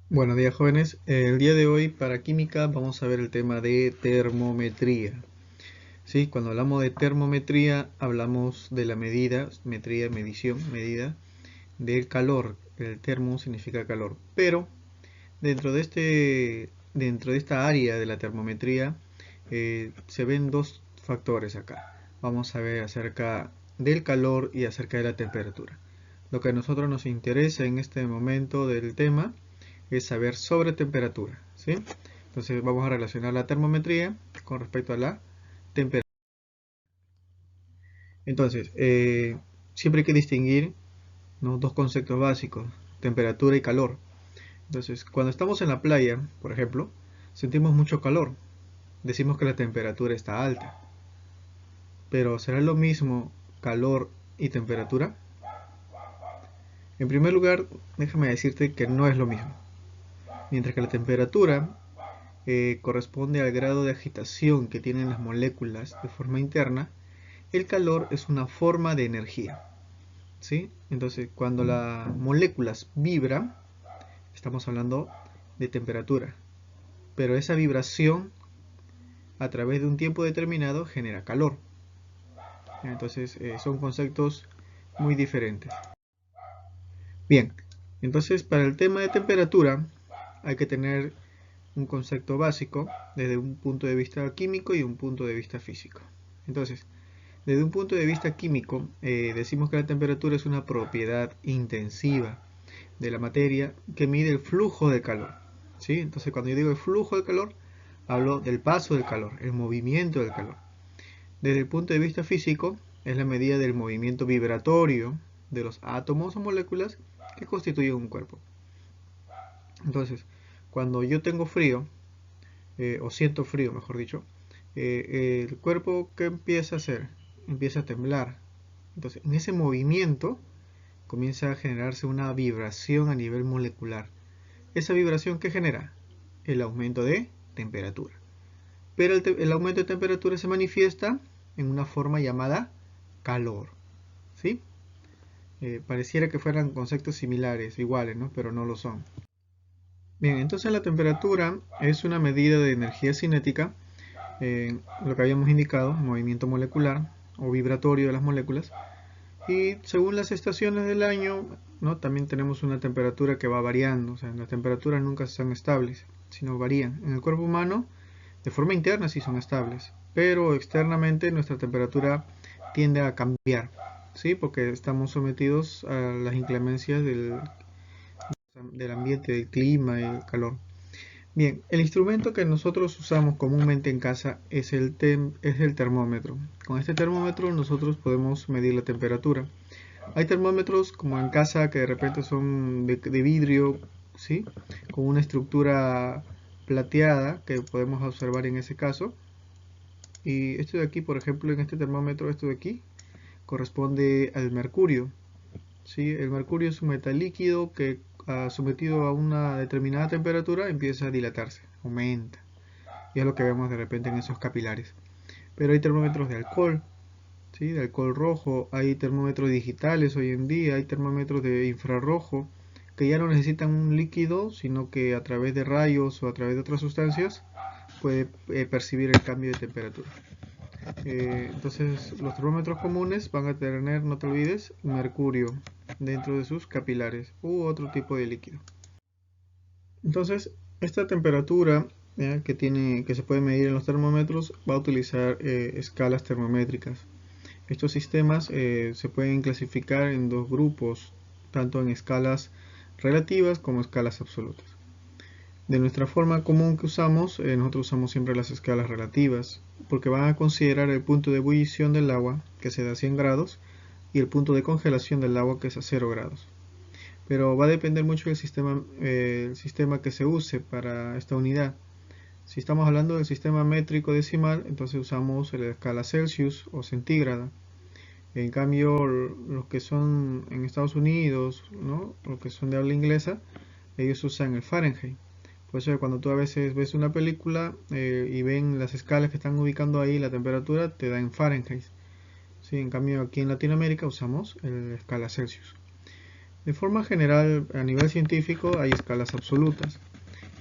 Buenos días, jóvenes. El día de hoy para química vamos a ver el tema de termometría. Sí, cuando hablamos de termometría hablamos de la medida, metría, medición, medida del calor. El termo significa calor. Pero dentro de esta área de la termometría se ven dos factores acá. Vamos a ver acerca del calor y acerca de la temperatura. Lo que a nosotros nos interesa en este momento del tema es saber sobre temperatura, ¿sí? Entonces vamos a relacionar la termometría con respecto a la temperatura. Entonces, siempre hay que distinguir, ¿no?, dos conceptos básicos, temperatura y calor. Entonces, cuando estamos en la playa, por ejemplo, sentimos mucho calor. Decimos que la temperatura está alta. Pero ¿será lo mismo calor y temperatura? En primer lugar, déjame decirte que no es lo mismo. Mientras que la temperatura corresponde al grado de agitación que tienen las moléculas de forma interna, el calor es una forma de energía, ¿sí? Entonces, cuando las moléculas vibran, estamos hablando de temperatura, pero esa vibración a través de un tiempo determinado genera calor. Entonces, son conceptos muy diferentes. Bien, entonces para el tema de temperatura hay que tener un concepto básico desde un punto de vista químico y un punto de vista físico. Entonces, desde un punto de vista químico, decimos que la temperatura es una propiedad intensiva de la materia que mide el flujo de calor, ¿sí? Entonces, cuando yo digo el flujo de calor, hablo del paso del calor, el movimiento del calor. Desde el punto de vista físico, es la medida del movimiento vibratorio de los átomos o moléculas que constituyen un cuerpo. Entonces, cuando yo tengo frío, o siento frío, mejor dicho, el cuerpo, ¿qué empieza a hacer? Empieza a temblar. Entonces, en ese movimiento comienza a generarse una vibración a nivel molecular. ¿Esa vibración qué genera? El aumento de temperatura. Pero el aumento de temperatura se manifiesta en una forma llamada calor. ¿Sí? Pareciera que fueran conceptos similares, iguales, ¿no? Pero no lo son. Bien, entonces la temperatura es una medida de energía cinética, lo que habíamos indicado, movimiento molecular o vibratorio de las moléculas. Y según las estaciones del año, ¿no?, también tenemos una temperatura que va variando. O sea, las temperaturas nunca están estables, sino varían. En el cuerpo humano, de forma interna sí son estables, pero externamente nuestra temperatura tiende a cambiar, ¿sí? Porque estamos sometidos a las inclemencias del ambiente, del clima y el calor. Bien, el instrumento que nosotros usamos comúnmente en casa es el termómetro. Con este termómetro nosotros podemos medir la temperatura. Hay termómetros como en casa que de repente son de vidrio, ¿sí?, con una estructura plateada que podemos observar en ese caso. Y esto de aquí, por ejemplo, en este termómetro, esto de aquí, corresponde al mercurio, ¿sí? El mercurio es un metal líquido que, sometido a una determinada temperatura, empieza a dilatarse, aumenta. Y es lo que vemos de repente en esos capilares. Pero hay termómetros de alcohol, ¿sí?, de alcohol rojo, hay termómetros digitales hoy en día, hay termómetros de infrarrojo, que ya no necesitan un líquido, sino que a través de rayos o a través de otras sustancias puede percibir el cambio de temperatura. Entonces los termómetros comunes van a tener, no te olvides, mercurio dentro de sus capilares u otro tipo de líquido. Entonces, esta temperatura, que se puede medir en los termómetros, va a utilizar escalas termométricas. Estos sistemas se pueden clasificar en dos grupos, tanto en escalas relativas como escalas absolutas. De nuestra forma común que usamos, nosotros usamos siempre las escalas relativas, porque van a considerar el punto de ebullición del agua, que se da a 100 grados, y el punto de congelación del agua, que es a 0 grados. Pero va a depender mucho del el sistema que se use para esta unidad. Si estamos hablando del sistema métrico decimal, entonces usamos la escala Celsius o centígrada. En cambio, los que son en Estados Unidos, ¿no?, los que son de habla inglesa, ellos usan el Fahrenheit. Por eso cuando tú a veces ves una película y ven las escalas que están ubicando ahí, la temperatura te da en Fahrenheit. Sí, en cambio aquí en Latinoamérica usamos la escala Celsius. De forma general, a nivel científico hay escalas absolutas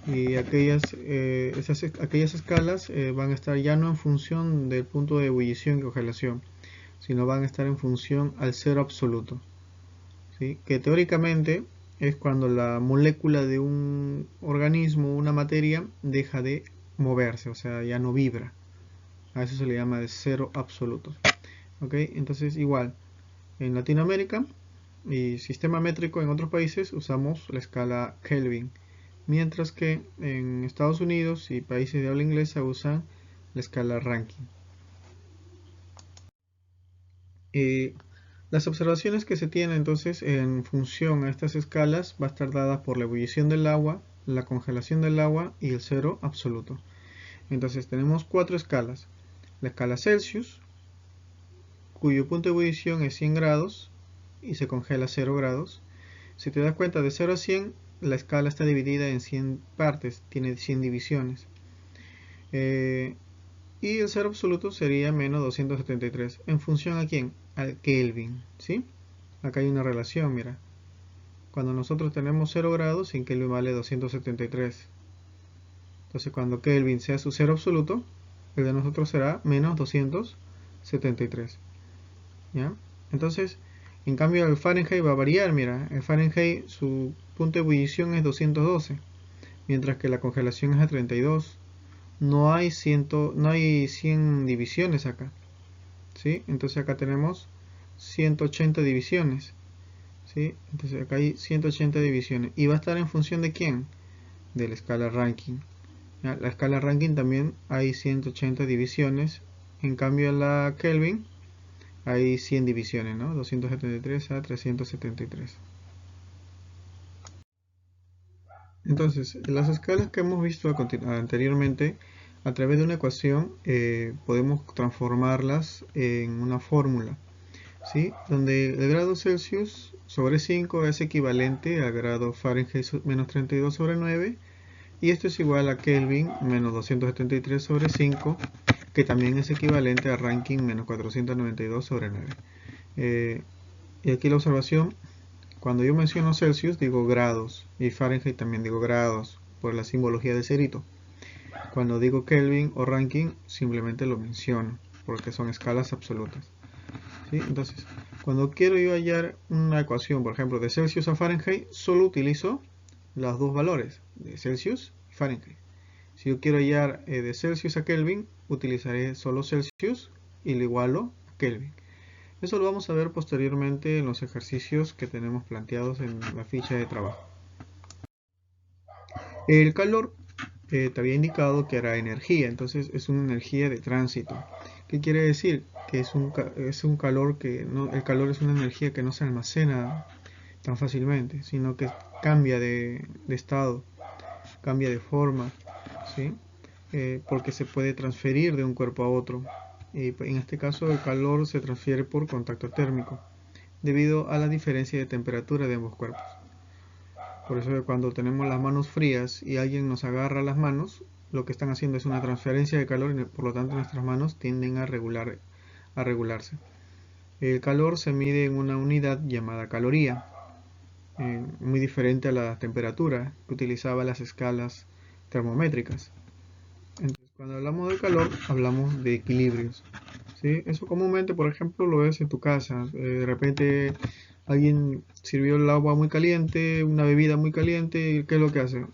y aquellas escalas van a estar ya no en función del punto de ebullición y congelación, sino van a estar en función al cero absoluto, ¿sí? Que teóricamente es cuando la molécula de un organismo, una materia, deja de moverse, o sea, ya no vibra. A eso se le llama de cero absoluto. ¿Ok? Entonces, igual, en Latinoamérica y sistema métrico en otros países usamos la escala Kelvin, mientras que en Estados Unidos y países de habla inglesa usan la escala Rankine. Las observaciones que se tienen entonces en función a estas escalas va a estar dada por la ebullición del agua, la congelación del agua y el cero absoluto. Entonces tenemos cuatro escalas. La escala Celsius, cuyo punto de ebullición es 100 grados y se congela a 0 grados. Si te das cuenta, de 0 a 100 la escala está dividida en 100 partes, tiene 100 divisiones. Y el cero absoluto sería menos 273. ¿En función a quién? Al Kelvin, ¿sí? Acá hay una relación, mira. Cuando nosotros tenemos 0 grados, sin Kelvin vale 273. Entonces cuando Kelvin sea su cero absoluto, el de nosotros será menos 273. ¿Ya? Entonces, en cambio el Fahrenheit va a variar, mira. El Fahrenheit, su punto de ebullición es 212, mientras que la congelación es a 32. No hay 100 divisiones acá, ¿sí? Entonces acá tenemos 180 divisiones, ¿sí? Entonces acá hay 180 divisiones. ¿Y va a estar en función de quién? De la escala Rankine. ¿Ya? La escala Rankine también hay 180 divisiones. En cambio la Kelvin hay 100 divisiones, ¿no? 273 a 373. Entonces, las escalas que hemos visto anteriormente, a través de una ecuación, podemos transformarlas en una fórmula, ¿sí? Donde el grado Celsius sobre 5 es equivalente al grado Fahrenheit menos 32 sobre 9, y esto es igual a Kelvin menos 273 sobre 5, que también es equivalente a Rankine menos 492 sobre 9. Y aquí la observación: cuando yo menciono Celsius digo grados y Fahrenheit también digo grados por la simbología de cerito. Cuando digo Kelvin o Rankine simplemente lo menciono porque son escalas absolutas, ¿sí? Entonces, cuando quiero yo hallar una ecuación, por ejemplo, de Celsius a Fahrenheit, solo utilizo los dos valores, de Celsius y Fahrenheit. Si yo quiero hallar de Celsius a Kelvin, utilizaré solo Celsius y lo igualo a Kelvin. Eso lo vamos a ver posteriormente en los ejercicios que tenemos planteados en la ficha de trabajo. El calor te había indicado que era energía, entonces es una energía de tránsito. ¿Qué quiere decir? Que es un calor que no, el calor es una energía que no se almacena tan fácilmente, sino que cambia de estado, cambia de forma, ¿sí? Porque se puede transferir de un cuerpo a otro. Y en este caso el calor se transfiere por contacto térmico, debido a la diferencia de temperatura de ambos cuerpos. Por eso que cuando tenemos las manos frías y alguien nos agarra las manos, lo que están haciendo es una transferencia de calor y por lo tanto nuestras manos tienden a regularse. El calor se mide en una unidad llamada caloría, muy diferente a la temperatura que utilizaba las escalas termométricas. Entonces, cuando hablamos de calor, hablamos de equilibrios, ¿sí? Eso comúnmente, por ejemplo, lo ves en tu casa. De repente alguien sirvió el agua muy caliente, una bebida muy caliente, y ¿qué es lo que hace?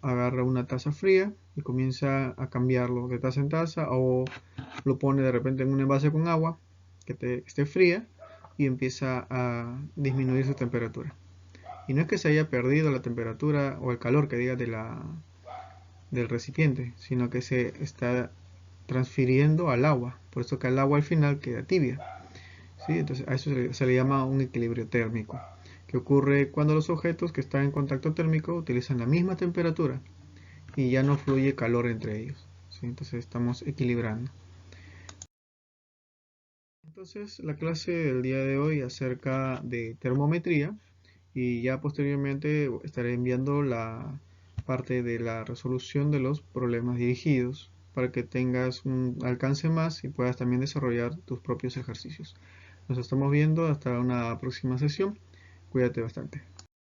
Agarra una taza fría y comienza a cambiarlo de taza en taza, o lo pone de repente en un envase con agua que esté fría y empieza a disminuir su temperatura. Y no es que se haya perdido la temperatura o el calor que diga del recipiente, sino que se está transfiriendo al agua, por eso que el agua al final queda tibia, ¿sí? Entonces a eso se le llama un equilibrio térmico, que ocurre cuando los objetos que están en contacto térmico utilizan la misma temperatura y ya no fluye calor entre ellos, ¿sí? Entonces estamos equilibrando. Entonces la clase del día de hoy acerca de termometría, y ya posteriormente estaré enviando la parte de la resolución de los problemas dirigidos para que tengas un alcance más y puedas también desarrollar tus propios ejercicios. Nos estamos viendo hasta una próxima sesión. Cuídate bastante.